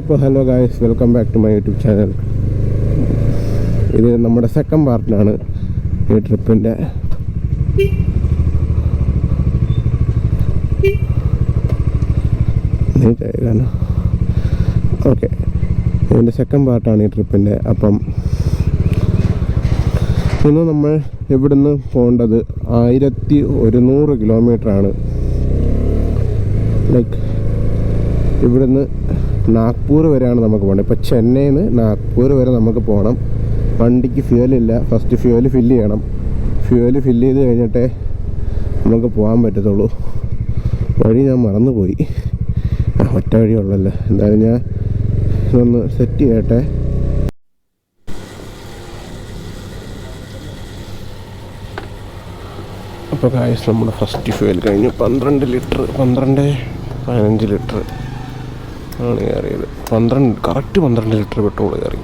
അപ്പോൾ hello guys, welcome back to my YouTube channel. ഇത് നമ്മുടെ സെക്കൻഡ് പാർട്ടിനാണ് ഈ ട്രിപ്പിൻ്റെ. ഓക്കെ, ഇതിൻ്റെ സെക്കൻഡ് പാർട്ടാണ് ഈ ട്രിപ്പിൻ്റെ. അപ്പം ഇന്ന് നമ്മൾ ഇവിടുന്ന് പോകേണ്ടത് 1100 കിലോമീറ്ററാണ്. ലൈക്ക് ഇവിടുന്ന് നാഗ്പൂർ വരെയാണ് നമുക്ക് പോകേണ്ടത്. ഇപ്പോൾ ചെന്നൈയിൽ നിന്ന് നാഗ്പൂർ വരെ നമുക്ക് പോകണം. വണ്ടിക്ക് ഫ്യൂവലില്ല. ഫസ്റ്റ് ഫ്യൂവൽ ഫില്ല് ചെയ്യണം. ഫ്യൂവൽ ഫില്ല് ചെയ്ത് കഴിഞ്ഞിട്ടേ നമുക്ക് പോകാൻ പറ്റത്തുള്ളൂ. വഴി ഞാൻ മറന്നുപോയി. ഒറ്റ വഴിയുള്ളല്ലോ. എന്തായാലും ഞാൻ ഇതൊന്ന് സെറ്റ് ചെയ്യട്ടെ. അപ്പോൾ ഗായ്സ്, നമ്മുടെ ഫസ്റ്റ് ഫ്യൂവൽ കഴിഞ്ഞു. 12 ലിറ്റർ 15 ലിറ്റർ ആണ് കയറിയത്. കറക്റ്റ് 12 ലിറ്റർ പെട്രോൾ കയറി.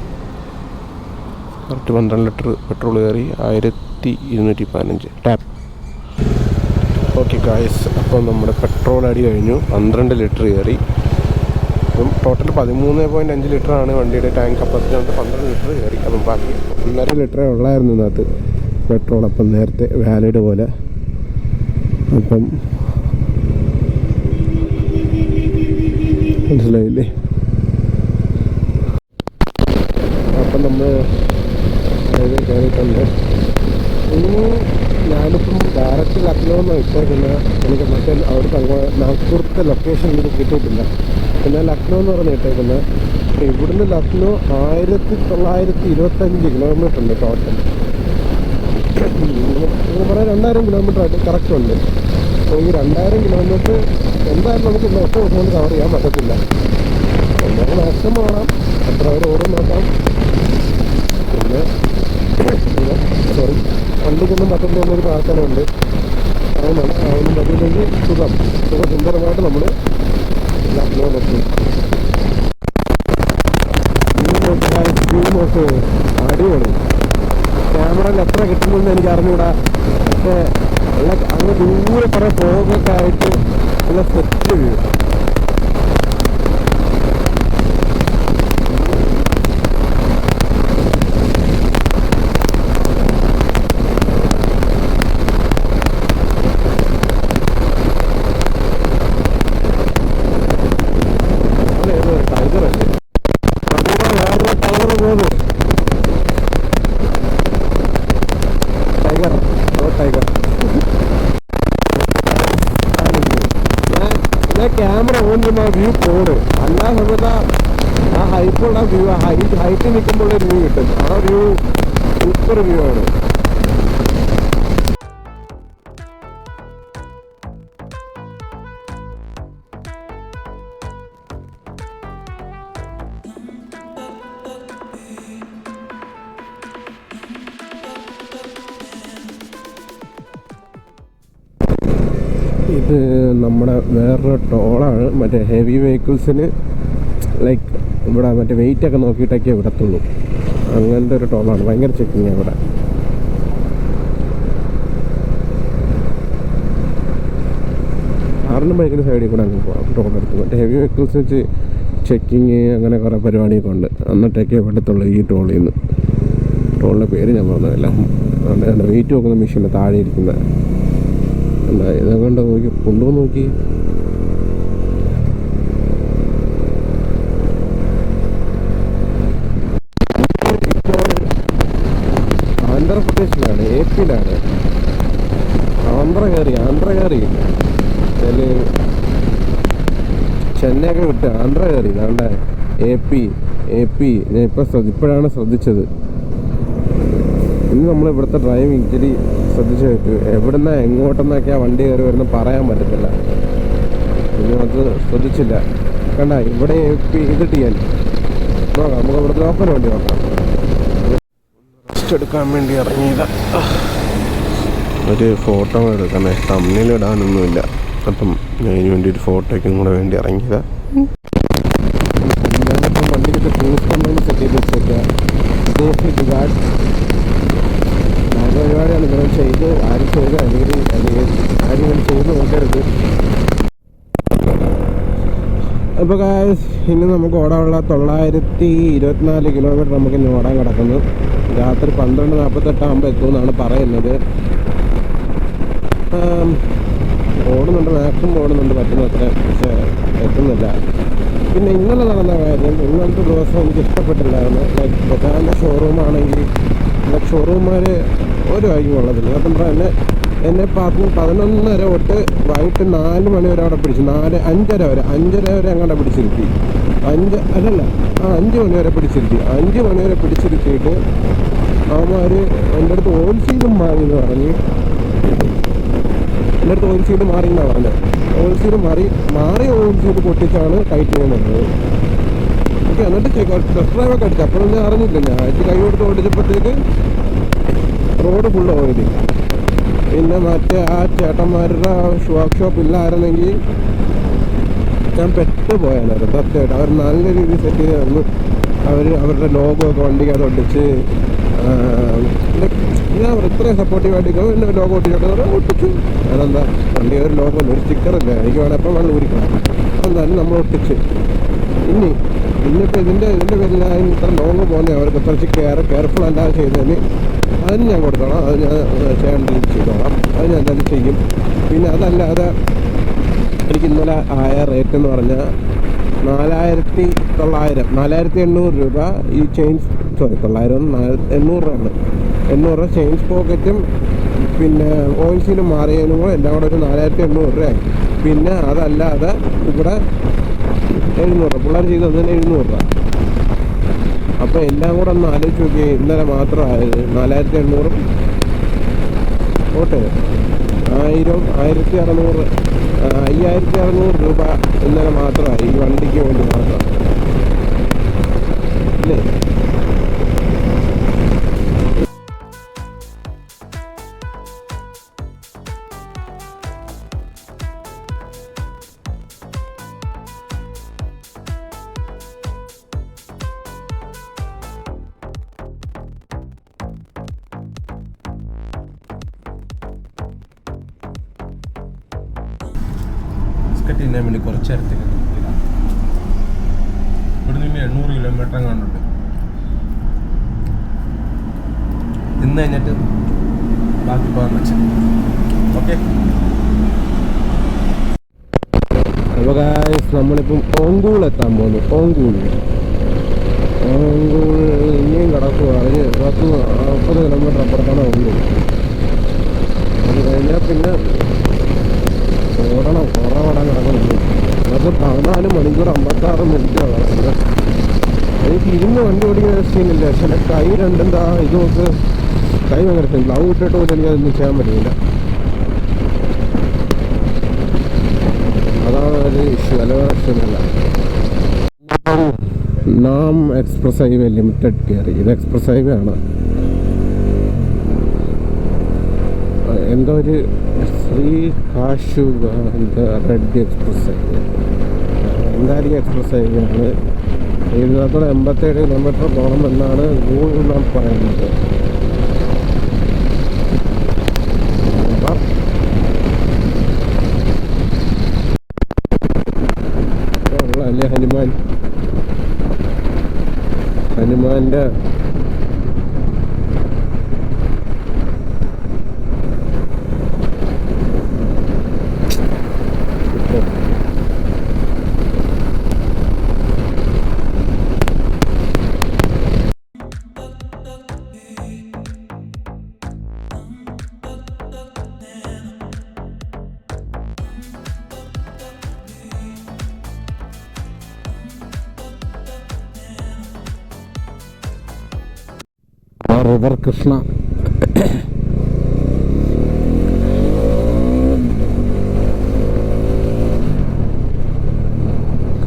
1215 ടാപ്പ്. ഓക്കെ ഗായ്സ്, അപ്പോൾ നമ്മുടെ പെട്രോൾ അടി കഴിഞ്ഞു. 12 ലിറ്റർ കയറി. അപ്പം ടോട്ടൽ 13.5 ലിറ്ററാണ് വണ്ടിയുടെ ടാങ്ക് കപ്പാസിറ്റി. 12 ലിറ്റർ കയറി. അപ്പം ബാക്കി 1.5 ലിറ്ററേ ഉള്ളായിരുന്നു ഇതിനകത്ത് പെട്രോൾ. അപ്പം നേരത്തെ വാലിഡ് പോലെ. അപ്പം മനസ്സിലായില്ലേ? അപ്പം നമ്മൾ കയറിയിട്ടുണ്ട്. ഇനി ഞാനിപ്പം ഡയറക്റ്റ് ലക്നൗ എന്നാണ് ഇട്ടേക്കുന്നത്. എനിക്ക് മറ്റേ അവിടുത്തെ നാഗ്പൂർത്തെ ലൊക്കേഷൻ എനിക്ക് കിട്ടിയിട്ടില്ല. പിന്നെ ലക്നൗ എന്ന് പറഞ്ഞ് ഇട്ടേക്കുന്നത്. ഇവിടുന്ന് ലക്നൗ 1925 കിലോമീറ്റർ ഉണ്ട് ടോട്ടൽ. പറയാൻ 2000 കിലോമീറ്റർ ആയിട്ട് കറക്റ്റ് ഉണ്ട്. അപ്പോൾ ഈ 2000 കിലോമീറ്റർ എന്തായാലും നമുക്ക് ഒറ്റ ദിവസം കൊണ്ട് കവർ ചെയ്യാൻ പറ്റത്തില്ല. നമുക്ക് മാക്സിമം കാണാം, എത്ര പേര് ഓടും നോക്കാം. പിന്നെ വണ്ടിക്കൊന്നും പറ്റുന്നൊരു പ്രാർത്ഥനയുണ്ട്. അതിനും പറ്റിയില്ലെങ്കിൽ സുന്ദരമായിട്ട് നമ്മൾ ലക്നൗവിലെത്തി. അടിപൊളി. ക്യാമറയിൽ എത്ര കിട്ടുമെന്ന് എനിക്ക് അറിഞ്ഞൂടാ. പക്ഷേ അങ്ങ് ദൂരെ കുറേ ഫോഗൊക്കെ ആയിട്ട് നല്ല സെറ്റ് വ്യൂ. ടൈഗറല്ലേ? വേറൊരു കളറ് പോകുന്നു. ടൈഗർ ക്യാമറ ഓൺ ചെയ്യുമ്പോൾ ആ വ്യൂ പോട്. എല്ലാ സമയത്ത് ആ ഹൈറ്റുള്ള വ്യൂ, ഹൈറ്റ് നിൽക്കുമ്പോൾ ഒരു വ്യൂ കിട്ടും. ആ വ്യൂ സൂപ്പർ വ്യൂ ആണ്. ഇത് നമ്മുടെ വേറൊരു ടോളാണ്. മറ്റേ ഹെവി വെഹിക്കിൾസിന് ലൈക്ക് ഇവിടെ മറ്റേ വെയിറ്റൊക്കെ നോക്കിയിട്ടൊക്കെ വിടത്തുള്ളൂ. അങ്ങനത്തെ ഒരു ടോളാണ്. ഭയങ്കര ചെക്കിങ് ഇവിടെ. കാറിനും ബൈക്കിന് സൈഡിൽ കൂടെ അങ്ങ് പോകാം ടോൾ എടുത്ത്. മറ്റേ ഹെവി വെഹിക്കിൾസ് വെച്ച് ചെക്കിങ് അങ്ങനെ കുറേ പരിപാടിയൊക്കെ ഉണ്ട്. എന്നിട്ടൊക്കെ വിടത്തുള്ളൂ ഈ ടോളിൽ നിന്ന്. ടോളിൻ്റെ പേര് ഞാൻ പറഞ്ഞതല്ല. അതുകൊണ്ട് വെയിറ്റ് നോക്കുന്ന മെഷീൻ്റെ താഴെ ഇരിക്കുന്ന എന്താ ഇതൊക്കെ ഉണ്ടോ നോക്കി കൊണ്ടുപോകും. നോക്കി ആന്ധ്രാപ്രദേശിലാണ്, AP ആന്ധ്ര കയറി ചെന്നൈയൊക്കെ വിട്ട് ആന്ധ്ര കയറി. അതാണ്ട് AP ഞാൻ ഇപ്പോഴാണ് ശ്രദ്ധിച്ചത്. ഇനി നമ്മൾ ഇവിടുത്തെ ഡ്രൈവിംഗ് ഇച്ചിരി ശ്രദ്ധിച്ച് വെച്ചു. എവിടുന്ന എങ്ങോട്ടെന്നൊക്കെയാണ് വണ്ടി കയറി വരുന്നത് പറയാൻ പറ്റത്തില്ല. ഇനി അത് ശ്രദ്ധിച്ചില്ല. കണ്ട ഇവിടെ AP ഇത് TN നോക്കാം. നമുക്ക് ഇവിടുത്തെ ലോക്കൽ വണ്ടി നോക്കാം. റെസ്റ്റ് എടുക്കാൻ വേണ്ടി ഇറങ്ങിയതാ. ഒരു ഫോട്ടോ എടുക്കണേ, തമ്മിൽ ഇടാനൊന്നുമില്ല. അപ്പം അതിന് വേണ്ടി ഒരു ഫോട്ടോയ്ക്കും കൂടെ വേണ്ടി ഇറങ്ങിയതാ. ഞാനിപ്പം വണ്ടിക്ക് ടൂറിസ്റ്റ് കമ്പനി സെറ്റ് ചെയ്ത് വെച്ചേക്കാം. സേഫ്റ്റി ഗാർഡ് പരിപാടിയാണ് ഇങ്ങനെ ചെയ്ത് ആരും ചെയ്ത് അല്ലെങ്കിൽ ആരും ഇങ്ങനെ ചെയ്ത് നോക്കരുത്. അപ്പോൾ ഇനി നമുക്ക് ഓടാനുള്ള 924 കിലോമീറ്റർ നമുക്ക് ഇനി ഓടാൻ കിടക്കുന്നു. രാത്രി 12:48 ആകുമ്പോൾ എത്തുമെന്നാണ് പറയുന്നത്. ഓടുന്നുണ്ട്, മാക്സിമം ഓടുന്നുണ്ട് പറ്റുന്നത്ര, പക്ഷേ എത്തുന്നില്ല. പിന്നെ ഇന്നലെ നടന്ന കാര്യം, ഇന്നലത്തെ ദിവസം എനിക്ക് ഇഷ്ടപ്പെട്ടില്ലായിരുന്നു. ലൈക്ക് ബജാജിൻ്റെ ഷോറൂമാണെങ്കിൽ ലൈക്ക് ഷോറൂമുകാർ ഒരു വൈകി കൊള്ളത്തില്ല. സത്യം പറഞ്ഞാൽ എന്നെ 11:30 തൊട്ട് വൈകിട്ട് 4 മണി വരെ അവിടെ പിടിച്ചു. 5:30 വരെ അങ്ങോട്ട് പിടിച്ചിരുത്തി. 5 മണി വരെ പിടിച്ചിരുത്തി. 5 മണി വരെ പിടിച്ചിരുത്തിയിട്ട് അവന്മാർ എൻ്റെ അടുത്ത് ഓയിൽ സീലും മാറി എന്ന് പറഞ്ഞ്, എൻ്റെ അടുത്ത് ഓയിൽ സീല് മാറി എന്നാണ് പറഞ്ഞത്. ഓയിൽ സീല് മാറി ഓയിൽ സീല് പൊട്ടിച്ചാണ് ടൈറ്റ് ചെയ്യുന്നത്. ഓക്കെ, എന്നിട്ട് ടെസ്റ്റ് ഡ്രൈവൊക്കെ അടിച്ചു. അപ്പോഴൊന്നും അറിഞ്ഞില്ല. ഞാൻ കൈ കൊടുത്ത് ഓടിച്ചപ്പോഴത്തേക്ക് റോഡ് ഫുള്ള് ഓയിൽ. പിന്നെ മറ്റേ ആ ചേട്ടന്മാരുടെ വർക്ക്ഷോപ്പ് ഇല്ലായിരുന്നെങ്കിൽ ഞാൻ പെട്ടുപോയാലായിരുന്നു സത്യമായിട്ട്. അവർ നല്ല രീതിയിൽ സെറ്റ് ചെയ്ത് തന്നു. അവരുടെ ലോഗോ ഒക്കെ വണ്ടിക്കകത്ത് ഒട്ടിച്ച്, ഞാൻ ഇത്രയും സപ്പോർട്ടീവായിട്ട് എൻ്റെ ലോഗോ ഒട്ടിച്ചു. അതെന്താ, വണ്ടി ഒരു ലോഗോ ഒരു സ്റ്റിക്കറില്ല, എനിക്ക് വേണം എപ്പം വേണം ഊരിക്കണം. അതെന്തായാലും നമ്മൾ ഒട്ടിച്ച്. ഇന്നിപ്പോൾ ഇതിൻ്റെ പേരിൽ ഇത്ര ലോങ് പോകുന്നത് അവർക്ക് കുറച്ച് കെയർഫുൾ അല്ലാതെ ചെയ്തതിന് അതിന് ഞാൻ കൊടുത്തോളാം. അത് ഞാൻ ചെയ്യേണ്ട രീതി ചെയ്തോളാം. അത് ഞാൻ എന്തായാലും ചെയ്യും. പിന്നെ അതല്ലാതെ എനിക്ക് ഇന്നലെ ആയ റേറ്റ് എന്ന് പറഞ്ഞാൽ 4,800 രൂപ ഈ ചെയിൻ, 800 രൂപയാണ്. 800 രൂപ ചെയിൻ പോക്കറ്റും പിന്നെ ഓയിൽ സീലും മാറിയതിനും കൂടെ എല്ലാം കൂടെ ഒരു 4,800 രൂപയായി. പിന്നെ അതല്ലാതെ ഇവിടെ 700 രൂപ പിള്ളേർ ചെയ്ത് തന്നതിന് 700 രൂപ. അപ്പോൾ എല്ലാം കൂടെ ഒന്ന് ആലോചിച്ച് നോക്കി. ഇന്നലെ മാത്രമായത് 4,800 ഓട്ടെ 1,600 രൂപ ഇന്നലെ മാത്രമായി ഈ വണ്ടിക്ക് വേണ്ടി മാത്രം അല്ലേ. തിന്നാൻ വേണ്ടി കുറച്ച് നേരത്തേക്ക് ഇവിടെ നിന്ന് 800 കിലോമീറ്റർ കണ്ടുണ്ട്. തിന്ന് കഴിഞ്ഞിട്ട് ബാക്കി പോകാൻ വെച്ചാൽ ഓക്കെ. അപ്പോൾ നമ്മളിപ്പം ഓങ്കൂൾ എത്താൻ പോകുന്നു. ഓങ്കൂൾ ഇനിയും കിടക്കുക. അതിന് 40 കിലോമീറ്റർ അപ്പുറത്താണ് ഓങ്കൂൾ. അത് കഴിഞ്ഞാൽ പിന്നെ ഓടണം, കുറേ ഓടാൻ കിടക്കുന്നു. അത് 14 മണിക്കൂർ 56 മിനിറ്റാണ് കിടക്കുന്നത്. എനിക്ക് ഇരുന്ന് വണ്ടി ഓടിക്കുന്ന സീനില്ല. പക്ഷെ എൻ്റെ കൈ രണ്ടെന്താ ഇത് നോക്ക്, കൈ ഭയങ്കര സീൻ. ഗ്ലൗ ഇട്ടിട്ട് പോലും എനിക്കതൊന്നും ചെയ്യാൻ പറ്റില്ല. അതാണ് ഒരു ഇഷ്യൂ, അല്ല ഇഷ്യമല്ല. നാം എക്സ്പ്രസ് ഹൈവേ ലിമിറ്റഡ് കയറി. ഇത് എക്സ്പ്രസ് ഹൈവേ ആണ്. എന്തോ ഒരു ശ്രീ കാശു റെഡ്ഡി എക്സ്പ്രസ് ഹൈവേ, എന്തായാലും എക്സ്പ്രസ് ഹൈവേ ആണ്. ഇതിനകത്തോടെ 87 കിലോമീറ്റർ പോകണമെന്നാണ് ഗൂഗിൾ മാപ്പ് പറയുന്നത്. അല്ലേ ഹനുമാൻ്റെ റിവർ കൃഷ്ണ.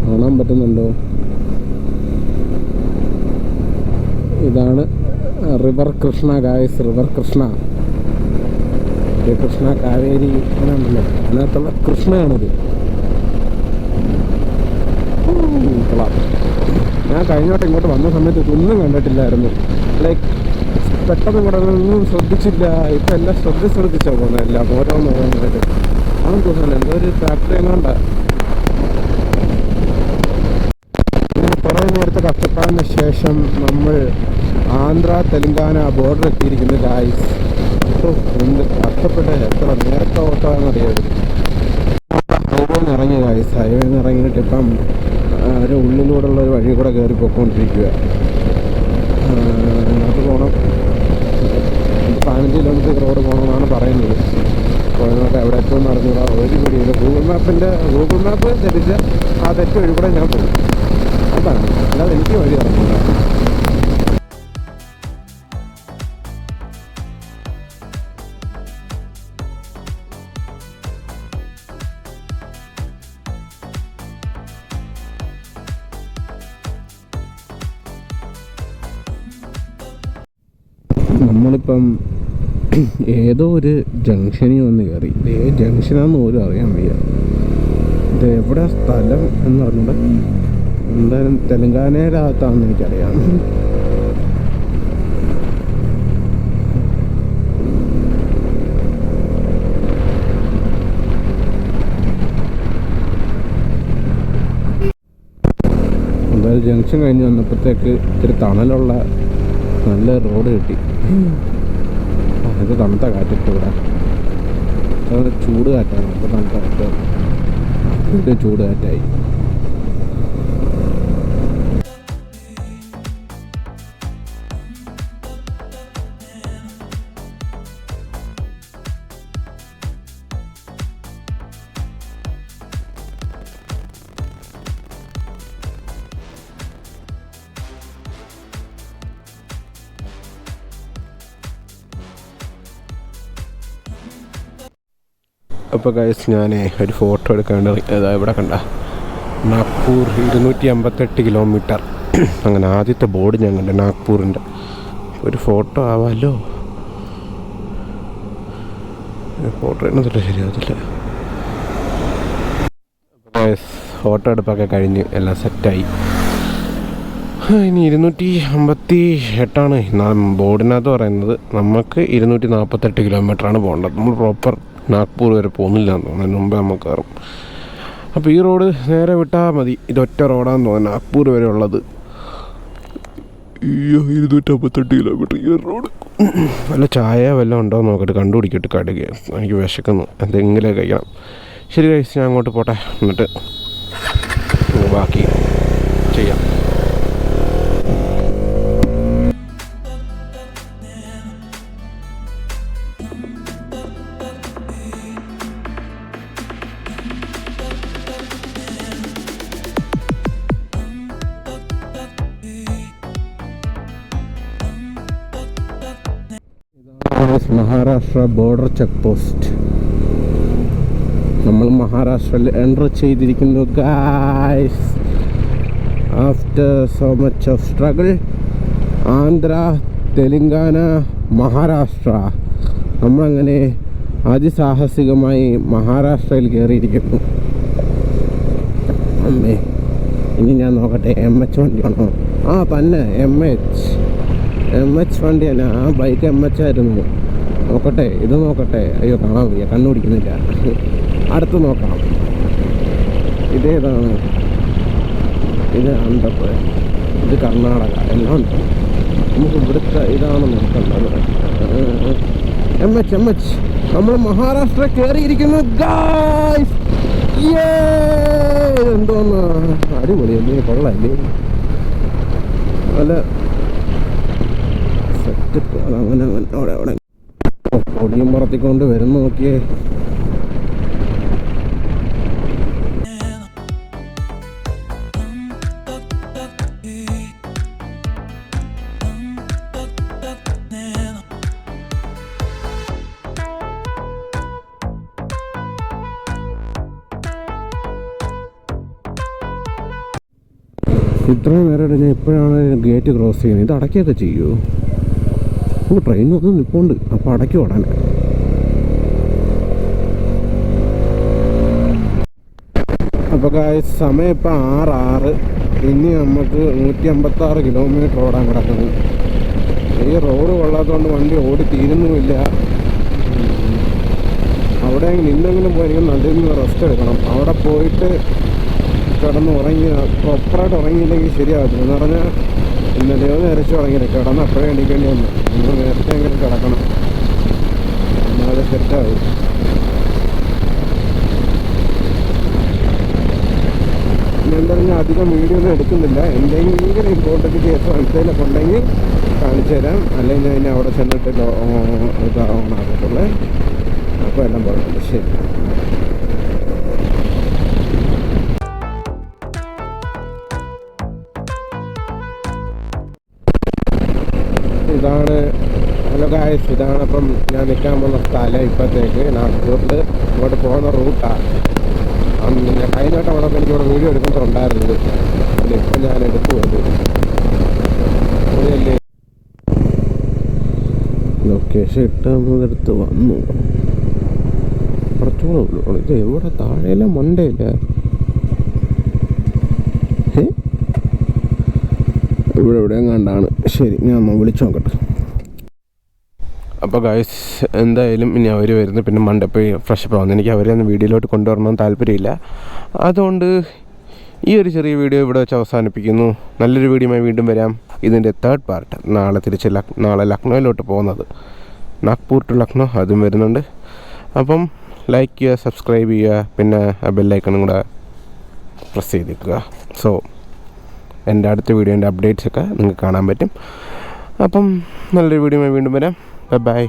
കാണാൻ പറ്റുന്നുണ്ടോ? ഇതാണ് river Krishna guys. River Krishna, Krishna Kaveri അങ്ങനെയുണ്ടല്ലോ, അതിനകത്തുള്ള കൃഷ്ണയാണിത്. ഞാൻ കഴിഞ്ഞോട്ട് ഇങ്ങോട്ട് വന്ന സമയത്ത് ഇതൊന്നും കണ്ടിട്ടില്ലായിരുന്നു. ലൈക്ക് പെട്ടെന്ന് കൂടെ ഒന്നും ശ്രദ്ധിച്ചില്ല. ഇപ്പം എല്ലാം ശ്രദ്ധിച്ചാൽ പോകുന്നത്, എല്ലാം ഓരോന്നായിട്ട്. അതെന്ന് തോന്നുന്നു എന്തോ ഒരു ഫാക്ടറി എങ്ങാണ്ട നേരത്തെ കഷ്ടപ്പാടിന് ശേഷം നമ്മൾ ആന്ധ്ര തെലങ്കാന ബോർഡർ എത്തിയിരിക്കുന്നു ഗായ്സ്. എന്ത് കഷ്ടപ്പെട്ട എത്ര നേരത്തെ ഓട്ടമാണെന്നറിയാതെ ഹൈവേന്ന് ഇറങ്ങി ഗായ്സ്. ഹൈവേന്ന് ഇറങ്ങിയിട്ട് ഇപ്പം ഒരു ഉള്ളിലൂടെയുള്ള ഒരു വഴി കൂടെ കയറി പോയിക്കൊണ്ടിരിക്കുക. അത് പോകണം, 15 കിലോമീറ്റർ റോഡ് പോകണമെന്നാണ് പറയുന്നത്. അപ്പോൾ നമുക്ക് എവിടെ എത്തുമെന്ന് അറിഞ്ഞൂടാ, ഒരു പിടിയില്ല. ഗൂഗിൾ മാപ്പ് തെറ്റിച്ച് ആ തെറ്റ് വഴി കൂടെ ഞാൻ പോകും. അതാണ്, അല്ലാതെ എനിക്ക് വഴി അറിഞ്ഞില്ല. നമ്മളിപ്പം ഏതോ ഒരു ജംഗ്ഷനിൽ വന്ന് കയറി. ഇത് ഏത് ജംഗ്ഷനാന്ന് പോലും അറിയാൻ വയ്യ. ഇത് എവിടെ സ്ഥലം എന്ന് പറഞ്ഞത് എന്തായാലും തെലങ്കാനയുടെ അകത്താണെന്ന് എനിക്കറിയാം. എന്തായാലും ജംഗ്ഷൻ കഴിഞ്ഞ് വന്നപ്പോഴത്തേക്ക് ഇത്തിരി തണലുള്ള നല്ല റോഡ് കിട്ടി. അത് തണുത്ത കാറ്റിട്ട് ഇവിടെ ചൂട് കാറ്റാണ്. അപ്പോൾ തണുത്ത കാറ്റ് ചൂട് കാറ്റായി. അപ്പോൾ ഗൈസ് ഞാൻ ഒരു ഫോട്ടോ എടുക്കാണ്ട് ഇവിടെ കണ്ട നാഗ്പൂർ 258 കിലോമീറ്റർ. അങ്ങനെ ആദ്യത്തെ ബോർഡ് ഞാൻ കണ്ട നാഗ്പൂരിൻ്റെ. ഒരു ഫോട്ടോ ആവാമല്ലോ. ഫോട്ടോ എടുത്തിട്ട് ശരിയാകത്തില്ല. അപ്പോൾ ഗൈസ് ഫോട്ടോ എടുപ്പൊക്കെ കഴിഞ്ഞ് എല്ലാം സെറ്റായി. ഇനി 258 ബോർഡിനകത്ത് പറയുന്നത്. നമുക്ക് 248 കിലോമീറ്ററാണ് പോകേണ്ടത്. നമ്മൾ പ്രോപ്പർ നാഗ്പൂർ വരെ പോകുന്നില്ല എന്ന് തോന്നുന്നു. അതിന് മുമ്പേ നമുക്ക് കയറും. അപ്പോൾ ഈ റോഡ് നേരെ വിട്ടാൽ മതി. ഇതൊറ്റ റോഡാന്ന് തോന്നുന്നു നാഗ്പൂർ വരെ ഉള്ളത്. 258 കിലോമീറ്റർ ഈ റോഡ്. വല്ല ചായ വല്ലതും ഉണ്ടോ നോക്കിയിട്ട് കണ്ടുപിടിക്കിട്ട് കടുക. എനിക്ക് വിശക്കുന്നു, എന്തെങ്കിലും കഴിക്കണം. ശരി കഴിച്ച് ഞാൻ അങ്ങോട്ട് പോട്ടെ, എന്നിട്ട് ബാക്കി ചെയ്യാം. Maharashtra border check post. നമ്മൾ മഹാരാഷ്ട്രയിൽ എൻ്റർ ചെയ്തിരിക്കുന്നു guys. After so much of struggle Andhra Telangana Maharashtra നമ്മളങ്ങനെ അതിസാഹസികമായി മഹാരാഷ്ട്രയിൽ കയറിയിരിക്കുന്നു. അമ്മേ, ഇനി ഞാൻ നോക്കട്ടെ MH വണ്ടിയാണോ? ആ തന്നെ MH വണ്ടിയല്ല, ആ ബൈക്ക് MH ആയിരുന്നു. നോക്കട്ടെ, ഇത് നോക്കട്ടെ. അയ്യോ കാണാൻ വയ്യ, കണ്ണുപിടിക്കുന്നില്ല. അടുത്ത് നോക്കാം. ഇതേതാണ്? ഇത് ആന്ധ്രപ്രദേശ്, ഇത് കർണാടക, എല്ലാം ഉണ്ട്. നമുക്ക് ഇവിടുത്തെ ഇതാണ് നോക്കേണ്ടത്. MH നമ്മൾ മഹാരാഷ്ട്ര കയറിയിരിക്കുന്നു ഗായ്സ്. എന്തോന്ന് അടിപൊളിയല്ലേ, കൊള്ളല്ലേ, നല്ല സെറ്റപ്പ്. അതങ്ങനെ അവിടെ പൊടിയും പറത്തിക്കൊണ്ട് വരുന്ന നോക്കിയേ. ഇത്രയും നേരം ഞാൻ എപ്പോഴാണ് ഗേറ്റ് ക്രോസ് ചെയ്യുന്നത്? ഇത് അടയ്ക്കുകയൊക്കെ ചെയ്യുമോ? ട്രെയിൻ ഒന്ന് നിൽപ്പുണ്ട്, അപ്പോൾ അടയ്ക്കും ഉടനെ. അപ്പോൾ സമയം ഇപ്പം 6:06. ഇനി നമുക്ക് 156 കിലോമീറ്റർ ഓടാൻ കിടക്കുന്നു. ഈ റോഡ് കൊള്ളാത്തതുകൊണ്ട് വണ്ടി ഓടി തീരുന്നുമില്ല. അവിടെ നിന്നെങ്കിലും പോയി എനിക്ക് നല്ലൊരു റെസ്റ്റ് എടുക്കണം. അവിടെ പോയിട്ട് കിടന്ന് ഉറങ്ങി പ്രോപ്പറായിട്ട് ഉറങ്ങിയില്ലെങ്കിൽ ശരിയാകത്തില്ല. എന്ന് പറഞ്ഞാൽ ഇന്നലെയോ നേരത്തെ ഉറങ്ങിയില്ല, കിടന്ന് അപ്പോഴേ എണീക്കേണ്ടി വന്നു. നമ്മൾ നേരത്തെ എങ്ങനെ കിടക്കണം, എന്നാലും സെറ്റാവും. എന്തായാലും അധികം വീഡിയോ ഒന്നും എടുക്കുന്നില്ല. എന്തെങ്കിലും ഇമ്പോർട്ടൻറ്റ് കേസ് മനസ്സിലൊക്കെ ഉണ്ടെങ്കിൽ കാണിച്ചു തരാം, അല്ലെങ്കിൽ ഞാൻ അവിടെ ചെന്നിട്ട് ഇതാവണാകത്തുള്ളേ. അപ്പോൾ എല്ലാം പറയുന്നുണ്ട്. ശരി. ഇതാണ്, ഹലോ ഗായ്സ്, ഇതാണ് അപ്പം ഞാൻ നിൽക്കാൻ പോകുന്ന സ്ഥലം. ഇപ്പോഴത്തേക്ക് നാഗ്പൂരിൽ ഇങ്ങോട്ട് പോകുന്ന റൂട്ടാണ്. ഞാൻ കഴിഞ്ഞോട്ട് അവിടെ എനിക്കിവിടെ വീഡിയോ എടുക്കുന്നുണ്ടായിരുന്നത്, പിന്നെ ഇപ്പം ഞാൻ എടുത്തു വന്നു. ശരിയല്ലേ, ലൊക്കേഷൻ ഇട്ടെടുത്ത് വന്നു. കുറച്ചുകൂടെ ഉള്ളു. ഇത് എവിടെ താഴെയില്ല മണ്ടയില്ല, ഇവിടെ എവിടെയും കണ്ടാണ്. ശരി, ഞാൻ ഒന്ന് വിളിച്ചു നോക്കട്ടെ. അപ്പോൾ ഗൈസ്, എന്തായാലും ഇനി അവർ വരുന്നു, പിന്നെ മണ്ടേ പോയി ഫ്രഷപ്പ് ആവുന്നു. എനിക്ക് അവരെ ഒന്ന് വീഡിയോയിലോട്ട് കൊണ്ടുവരണമെന്ന് താല്പര്യമില്ല. അതുകൊണ്ട് ഈ ഒരു ചെറിയ വീഡിയോ ഇവിടെ വെച്ച് അവസാനിപ്പിക്കുന്നു. നല്ലൊരു വീഡിയോയുമായി വീണ്ടും വരാം. ഇതിൻ്റെ 3rd പാർട്ട് നാളെ ലക്നൗവിലോട്ട് പോകുന്നത്, നാഗ്പൂർ ടു ലക്നൗ, അതും വരുന്നുണ്ട്. അപ്പം ലൈക്ക് ചെയ്യുക, സബ്സ്ക്രൈബ് ചെയ്യുക, പിന്നെ ആ ബെല്ലൈക്കണും കൂടെ പ്രസ് ചെയ്തേക്കുക. സോ എൻ്റെ അടുത്ത വീഡിയോൻ്റെ അപ്ഡേറ്റ്സൊക്കെ നിങ്ങൾക്ക് കാണാൻ പറ്റും. അപ്പം നല്ലൊരു വീഡിയോയുമായി വീണ്ടും വരാം. Bye bye.